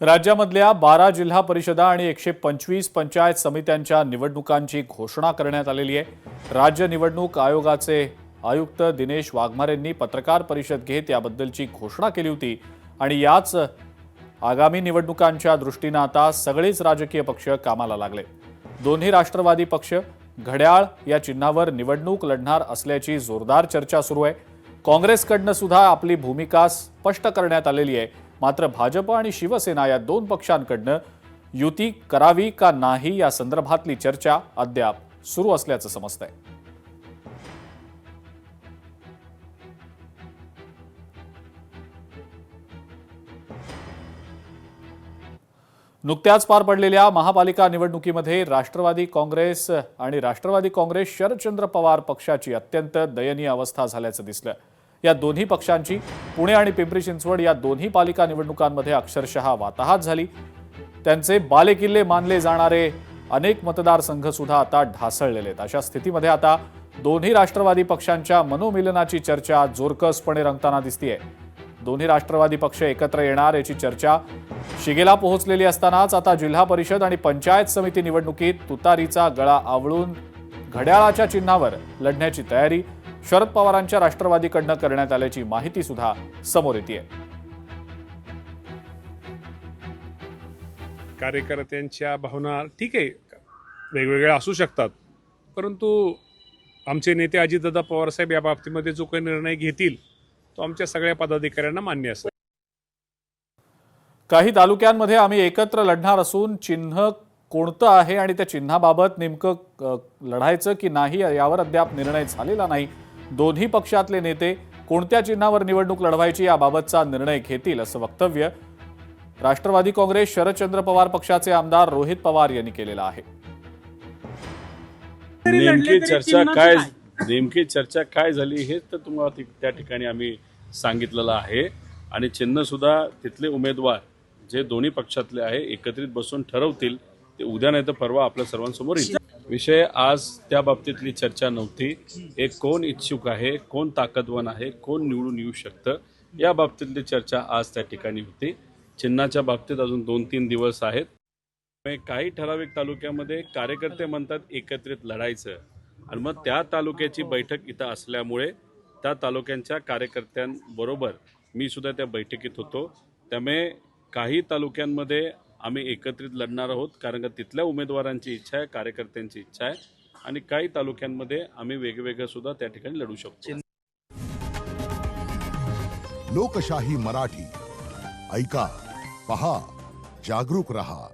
राज्यामधल्या 12 जिल्हा परिषदा आणि 125 पंचायत समित्यांच्या निवडणुकांची घोषणा करण्यात आलेली आहे। राज्य निवडणूक आयोगाचे आयुक्त दिनेश वाघमारेंनी पत्रकार परिषद घेत याबद्दलची घोषणा केली होती आणि याच आगामी निवडणुकांच्या दृष्टीने आता सगळेच राजकीय पक्ष कामाला लागले। दोन्ही राष्ट्रवादी पक्ष घड्याळ या चिन्हावर निवडणूक लढणार असल्याची जोरदार चर्चा सुरू आहे। काँग्रेसकडनं सुद्धा आपली भूमिका स्पष्ट करण्यात आलेली आहे। मात्र भाजप आणि शिवसेना या दोन पक्षांकडनं युती करावी का नाही या संदर्भातली चर्चा अद्याप सुरू असल्याचं समजतंय। नुकत्याच पार पडलेल्या महापालिका निवडणुकीमध्ये राष्ट्रवादी काँग्रेस आणि राष्ट्रवादी काँग्रेस शरदचंद्र पवार पक्षाची अत्यंत दयनीय अवस्था झाल्याचं दिसलं। या दोन्ही पक्षांची पुणे आणि पिंपरी चिंचवड या दोन्ही पालिका निवडणुकांमध्ये अक्षरशः वाताहत झाली। त्यांचे बालेकिल्ले मानले जाणारे अनेक मतदारसंघ सुद्धा आता ढासळलेले आहेत। अशा स्थितीमध्ये आता दोन्ही राष्ट्रवादी पक्षांच्या मनोमिलनाची चर्चा जोरकसपणे रंगताना दिसतेय। दोन्ही राष्ट्रवादी पक्ष एकत्र येणार याची चर्चा शिगेला पोहोचलेली असतानाच आता जिल्हा परिषद आणि पंचायत समिती निवडणुकीत तुतारीचा गळा आवळून घड्याळाच्या चिन्हावर लढण्याची तयारी शरद पवारांच्या राष्ट्रवादीकडनं करण्यात आल्याची माहिती सुद्धा समोर येते। कार्यकर्त्यांच्या भावना ठीक आहे, वेगवेगळ्या असू शकतात, परंतु आमचे नेते अजितदादा पवार साहेब या बाबतीमध्ये जो काही निर्णय घेतील तो आमच्या सगळ्या पदाधिकाऱ्यांना मान्य असेल। काही तालुक्यांमध्ये आम्ही एकत्र लढणार असून चिन्ह कोणतं आहे आणि त्या चिन्हाबाबत नेमकं लढायचं की नाही यावर अद्याप निर्णय झालेला नाही। दोन्ही पक्षातले नेते कोणत्या चिन्हावर निवडणूक लढवायची याबाबतचा निर्णय घेतील असं वक्तव्य राष्ट्रवादी काँग्रेस शरदचंद्र पवार पक्षाचे आमदार रोहित पवार यांनी केलेलं आहे। नेमकी चर्चा काय झाली हे तर तुम्हाला त्या ठिकाणी आम्ही सांगितलेलं आहे आणि चिन्ह सुद्धा तिथले उमेदवार जे दोन्ही पक्षातले आहे एकत्रित बसून ठरवतील ते उद्या नाही तर परवा आपल्या सर्वांसमोर येईल। विषय आज त्या बाबतीतली चर्चा नव्हती। एक कोण इच्छुक आहे, कोण ताकदवान आहे, कोण निवडून येऊ शकतं या बाबतीतली चर्चा आज त्या ठिकाणी होती। चिन्हाच्या बाबतीत अजून 2-3 दिवस आहेत। काही ठराविक तालुक्यामध्ये कार्यकर्ते म्हणतात एकत्रित लढायचं आणि मग त्या तालुक्याची बैठक इथं असल्यामुळे त्या तालुक्यांच्या कार्यकर्त्यांबरोबर मी सुद्धा त्या बैठकीत होतो। त्यामुळे काही तालुक्यांमध्ये आम्ही एकत्रित लढणार आहोत कारण का तिथल्या उमेदवारांची इच्छा आहे, कार्यकर्त्यांची इच्छा आहे आणि काही तालुक्यांमध्ये आम्ही वेगवेगळं सुद्धा त्या ठिकाणी लढू शकतो। लोकशाही मराठी ऐका, पहा, जागरूक रहा।